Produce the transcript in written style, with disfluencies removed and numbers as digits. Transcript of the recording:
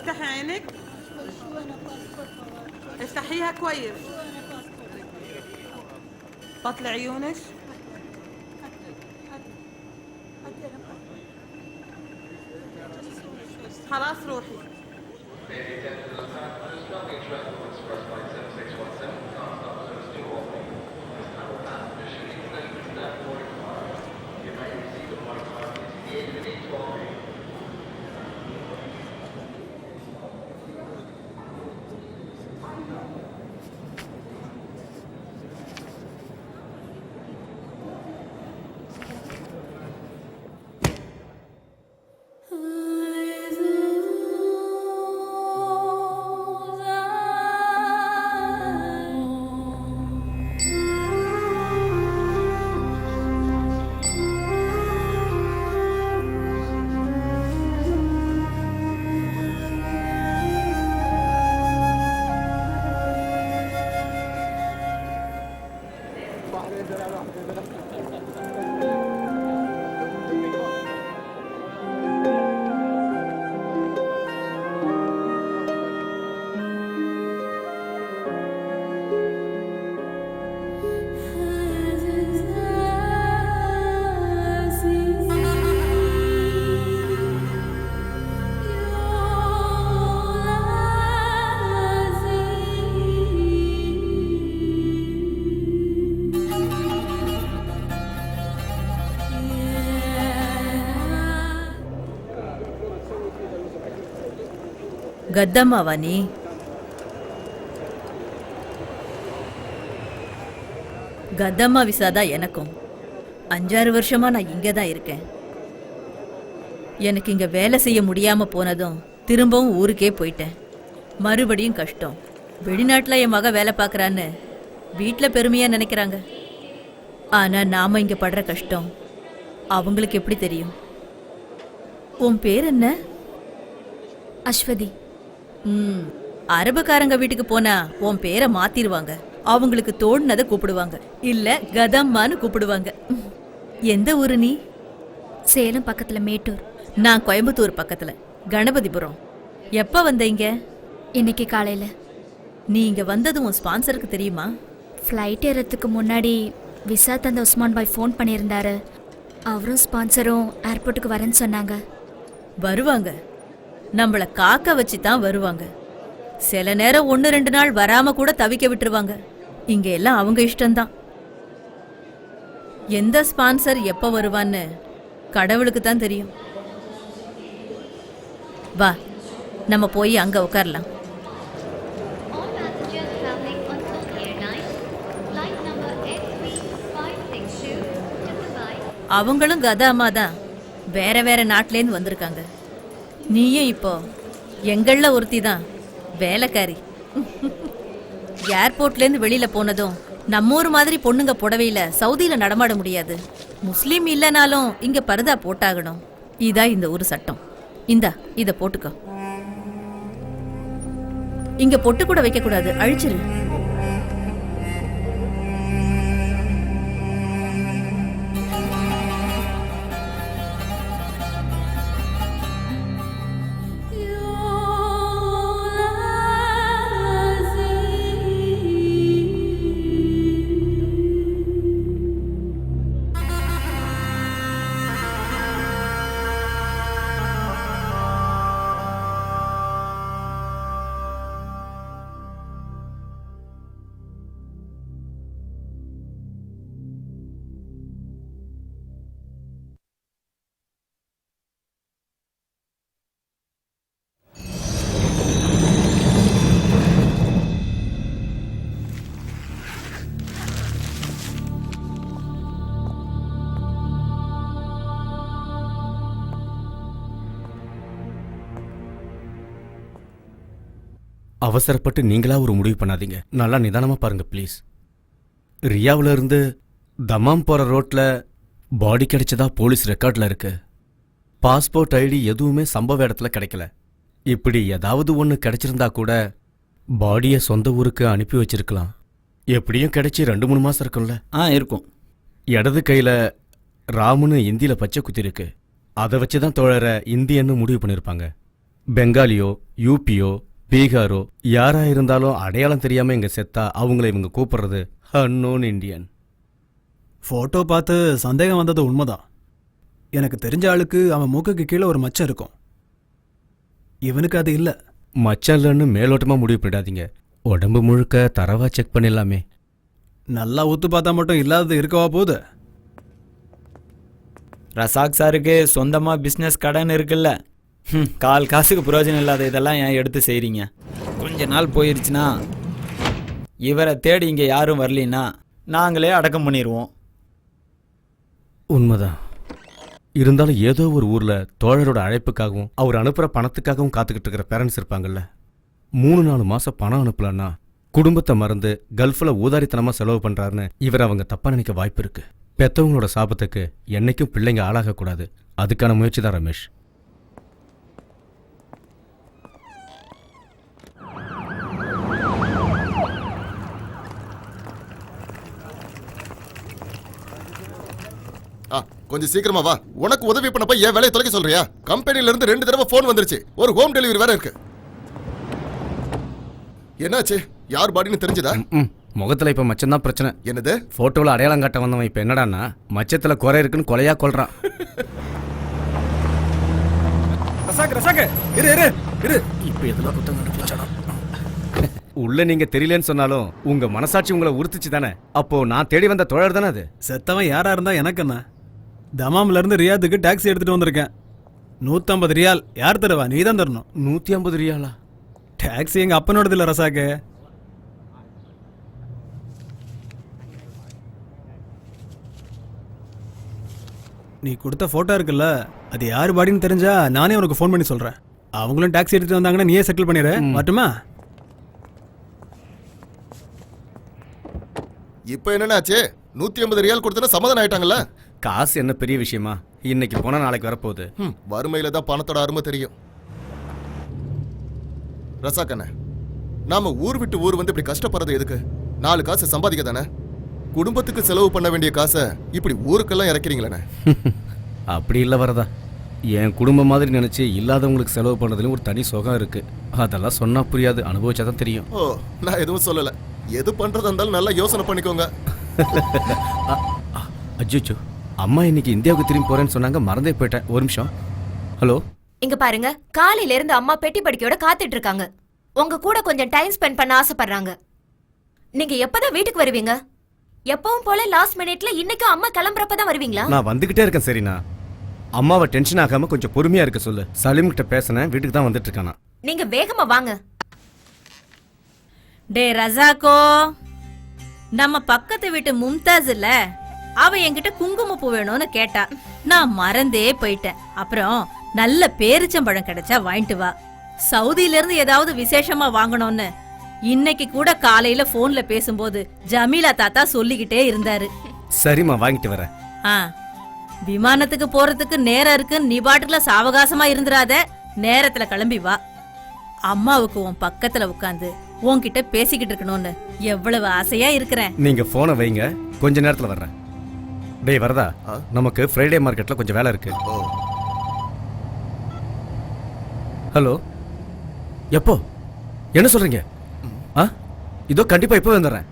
افتحي عينك. افتحيها كويس. بطل عيونك. خلاص روحي. கத்தம்மாவா நீ? கத்தம்மா விசாதான் எனக்கும். 5-6 வருஷமா நான் இங்கே தான் இருக்கேன். எனக்கு இங்க வேலை செய்ய முடியாம போனதும் திரும்பவும் ஊருக்கே போயிட்டேன். மறுபடியும் கஷ்டம். வெளிநாட்டுல என் மக வேலை பார்க்கறான்னு வீட்டுல பெருமையா நினைக்கிறாங்க. ஆனா நாம இங்க படுற கஷ்டம் அவங்களுக்கு எப்படி தெரியும்? உன் பேர் என்ன? அஸ்வதி. அரபுக்காரங்க வீட்டுக்கு போனா உன் பேரை மாத்திருவாங்க. அவங்களுக்கு தோணுனதை கூப்பிடுவாங்க, இல்ல கதம்மான்னு கூப்பிடுவாங்க. எந்த ஊரு நீ? சேலம் பக்கத்துல மேட்டூர். நான் கோயம்புத்தூர் பக்கத்துல கணபதிபுரம். எப்ப வந்த இங்க? இன்னைக்கு காலையில. நீ இங்க வந்தது உன் ஸ்பான்சருக்கு தெரியுமா? ஃப்ளைட் ஏறதுக்கு முன்னாடி விசா தந்த உஸ்மான் பாய் ஃபோன் பண்ணியிருந்தாரு. அவரும் ஸ்பான்சரும் ஏர்போர்ட்டுக்கு வரேன்னு சொன்னாங்க. வருவாங்க, நம்மள காக்க வச்சு தான் வருவாங்க. சில நேரம் 1-2 நாள் வராம கூட தவிக்க விட்டுருவாங்க. இங்க எல்லாம் அவங்க இஷ்டம்தான். எந்த ஸ்பான்சர் எப்ப வருவான்னு கடவுளுக்கு தான் தெரியும். வா, நம்ம போய் அங்க உட்காரலாம். அவங்களும் கதாமா தான், வேற வேற நாட்டிலேருந்து வந்திருக்காங்க. நீயும் இப்போ எங்கள ஒருத்தி தான், வேலைக்காரி. ஏர்போர்ட்லேருந்து வெளியில போனதும் நம்ம ஊர் மாதிரி பொண்ணுங்க புடவையில சவுதியில நடமாட முடியாது. முஸ்லீம் இல்லைனாலும் இங்க பர்தா போட்டாகணும். இதா இந்த ஊர் சட்டம். இந்தா இத போட்டுக்கோ. இங்க பொட்டு கூட வைக்க கூடாது, அழிச்சிரு. அவசரப்பட்டு நீங்களா ஒரு முடிவு பண்ணாதீங்க. நல்லா நிதானமா பாருங்க ப்ளீஸ். ரியாவுல இருந்து தமாம் போற ரோட்ல பாடி கிடைச்சதா போலீஸ் ரெக்கார்ட்ல இருக்கு. பாஸ்போர்ட் ஐடி எதுவுமே சம்பவ இடத்துல கிடைக்கல. இப்படி ஏதாவது ஒன்று கிடைச்சிருந்தா கூட பாடியை சொந்த ஊருக்கு அனுப்பி வச்சிருக்கலாம். எப்படியும் கிடைச்சி 2-3 மாசம் இருக்கும்ல? இருக்கும். இடது கையில ராமுன்னு இந்தியில பச்சை குத்தி இருக்கு. அதை வச்சுதான் தோழரை இந்தியன்னு முடிவு பண்ணிருப்பாங்க. பெங்காலியோ யூபியோ பீகாரோ யாரா இருந்தாலும் அடையாளம் தெரியாம இங்க செத்தா அவங்கள இவங்க கூப்பிடுறது அன்னோன் இண்டியன். ஃபோட்டோ பார்த்து சந்தேகம் வந்தது உண்மைதான். எனக்கு தெரிஞ்ச ஆளுக்கு அவன் மூக்குக்கு கீழே ஒரு மச்சம் இருக்கும். இவனுக்கு அது இல்லை. மச்சம் இல்லைன்னு மேலோட்டமா முடிவு பண்ணிடாதீங்க. உடம்பு முழுக்க தரவா செக் பண்ணிடலாமே. நல்லா ஊத்து பார்த்தா மட்டும் இல்லாதது இருக்கவா போகுது. ரசாக் சாருக்கு சொந்தமாக பிஸ்னஸ் கடன் இருக்குல்ல. கால் காசுக்கு பிரயோஜனம் இல்லாத இதெல்லாம் ஏன் எடுத்து செய்கிறீங்க? கொஞ்ச நாள் போயிருச்சுன்னா இவரை தேடி இங்கே யாரும் வரலின்னா நாங்களே அடக்கம் பண்ணிடுவோம். உண்மைதான். இருந்தாலும் ஏதோ ஒரு ஊர்ல தோழரோட அழைப்புக்காகவும் அவர் அனுப்புற பணத்துக்காகவும் காத்துக்கிட்டு இருக்கிற பேரண்ட்ஸ் இருப்பாங்கல்ல. 3-4 மாசம் பணம் அனுப்பலன்னா குடும்பத்தை மறந்து கல்ஃப்ல ஊதாரித்தனமா செலவு பண்றாருன்னு இவர் அவங்க தப்பா நினைக்க வாய்ப்பு இருக்கு. பெத்தவங்களோட சாபத்துக்கு என்னைக்கும் பிள்ளைங்க ஆளாகக்கூடாது. அதுக்கான முயற்சி தான் ரமேஷ். கொஞ்சம் சீக்கிரமா வா. உனக்கு உதவி பண்ணப்ப ஏன் வேலையை தொலைக்க சொல்றியா? கம்பெனில இருந்து 2 தடவை போன் வந்துருச்சு. ஒரு ஹோம் டெலிவரி வேற இருக்கு. என்னாச்சு? யார் பாடின்னு தெரிஞ்சதா? முகத்துல இப்ப மச்சம் தான் பிரச்சனை. என்னது? போட்டோல அடையாளம் காட்ட வந்தவன் இப்ப என்னடான்னா மச்சத்துல குறை இருக்குன்னு கொலையா கொல்றான். இப்ப எதுல குத்தம் கண்டுபிடிச்சானா? உள்ள நீங்க தெரியலன்னு சொன்னாலும் உங்க மனசாட்சி உங்களை உறுத்துச்சு தானே. அப்போ நான் தேடி வந்த தோழர் தானே அது. செத்தவன் யாரா இருந்தா எனக்கு என்ன? தமாம்ல இருந்து ரியாத்துக்கு டாக்ஸி எடுத்துட்டு வந்திருக்கேன். 150 ரியால். யார் தருவா? நீ தான் தரணும். 150 ரியாலா? டாக்ஸி எங்க அப்பனோடது இல்ல ரசாக்கு. நீ கொடுத்த போட்டோ இருக்குல்ல, அது யார் பாடின்னு தெரிஞ்சா நானே உனக்கு ஃபோன் பண்ணி சொல்றேன். அவங்களும் டாக்ஸி எடுத்துட்டு வந்தாங்கன்னா நீயே செட்டில் பண்ணிடு. மட்டுமா? இப்ப என்னன்னாச்சு? 150 ரியால் கொடுத்தா சமாதானம் ஆயிட்டாங்கல்ல? காசு என்ன பெரிய விஷயமா? இன்னைக்கு போனா நாளைக்கு வரப்போகுது. வறுமையில தான் பணத்தோட அருமை தெரியும். ரசாக்கண்ண, நாம ஊர் விட்டு ஊர் வந்து இப்படி கஷ்டப்படுறது எதுக்கு? 4 காசு சம்பாதிக்க தானே. குடும்பத்துக்கு செலவு பண்ண வேண்டிய காசை இப்படி ஊருக்கெல்லாம் இறக்கிறீங்களே. அப்படி இல்லை வரதா. என் குடும்பம் மாதிரி நினைச்சு இல்லாதவங்களுக்கு செலவு பண்ணதுல ஒரு தனி சுகம் இருக்கு. அதெல்லாம் சொன்னா புரியாது, அனுபவிச்சாதான் தெரியும். ஓ, நான் எதுவும் சொல்லல. எது பண்றதா இருந்தாலும் நல்லா யோசனை பண்ணிக்கோங்க. அஜிச்சோ, அம்மா இன்னைக்கு இந்தியாவுக்கு திரும்பி போறேன்னு சொன்னாங்க, மறந்தே போயிட்டேன். ஒரு நிமிஷம். ஹலோ, இங்க பாருங்க, காலையில இருந்து அம்மா பெட்டி படிக்கையோட காத்துட்டு இருக்காங்க. உங்க கூட கொஞ்சம் டைம் ஸ்பெண்ட் பண்ண ஆசைப்படுறாங்க. நீங்க எப்பதான் வீட்டுக்கு வருவீங்க? எப்பவும் போல லாஸ்ட் மினிட்ல இன்னைக்கும் அம்மா கிளம்புறப்பதான் வருவீங்களா? நான் வந்துகிட்டே இருக்கேன். சரிண்ணா, அம்மாவை டென்ஷன் ஆகாம கொஞ்சம் பொறுமையா இருக்க சொல்லு. சலீம் கிட்ட பேசினேன், வீட்டுக்கு தான் வந்துட்டு இருக்கானா. நீங்க வேகமா வாங்க. டே ரசாக்கோ, நம்ம பக்கத்து வீட்டு மும்தாஸ் இல்ல, அவ என்கிட்ட குங்குமப்பூ வேணும்னு கேட்டா. நான் மறந்தே போயிட்டேன். அப்புறம் நல்ல பேரிச்சம்பழம் கிடைச்சா வாங்கிட்டு வா. சவுதியில இருந்து ஏதாவது விசேஷமா வாங்கணும்னு இன்னைக்கு கூட காலையில போன்ல பேசும்போது ஜமீலா தாத்தா சொல்லிக்கிட்டே இருந்தாரு. சரிம்மா, வாங்கிட்டு வரேன். விமானத்துக்கு போறதுக்கு நேரம் இருக்கு, நீ பாட்டுல சாவகாசமா இருந்துராத. நேரத்துல கிளம்பி வா. அம்மாவுக்கு உன் பக்கத்துல உட்காந்து உன்கிட்ட பேசிக்கிட்டு இருக்கணும்னு எவ்வளவு ஆசையா இருக்கிறேன். நீங்க போனை வைங்க, கொஞ்ச நேரத்துல வர்றேன். டேய் வரதா, நமக்கு ஃப்ரைடே மார்க்கெட்ல கொஞ்சம் வேலை இருக்கு. ஹலோ, எப்போ? என்ன சொல்றீங்க? இதோ கண்டிப்பா இப்போ வந்துடுறேன்.